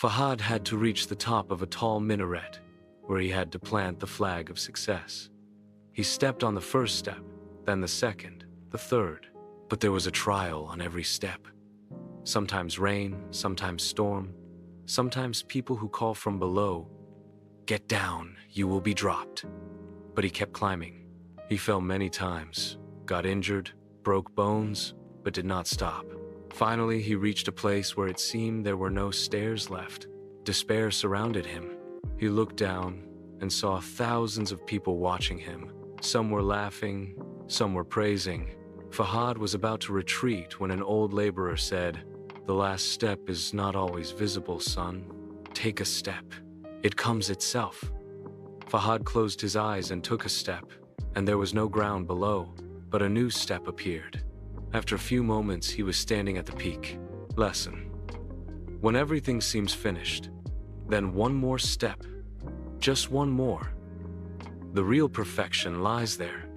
Fahd had to reach the top of a tall minaret, where he had to plant the flag of success. He stepped on the first step, then the second, the third, but there was a trial on every step. Sometimes rain, sometimes storm, sometimes people who call from below, "Get down, you will be dropped." But he kept climbing. He fell many times, got injured, broke bones, but did not stop. Finally, he reached a place where it seemed there were no stairs left. Despair surrounded him. He looked down and saw thousands of people watching him. Some were laughing, some were praising. Fahd was about to retreat when an old laborer said, "The last step is not always visible, son. Take a step. It comes itself." Fahd closed his eyes and took a step, and there was no ground below, but a new step appeared. After a few moments, he was standing at the peak. Lesson: when everything seems finished, then one more step, just one more. The real perfection lies there.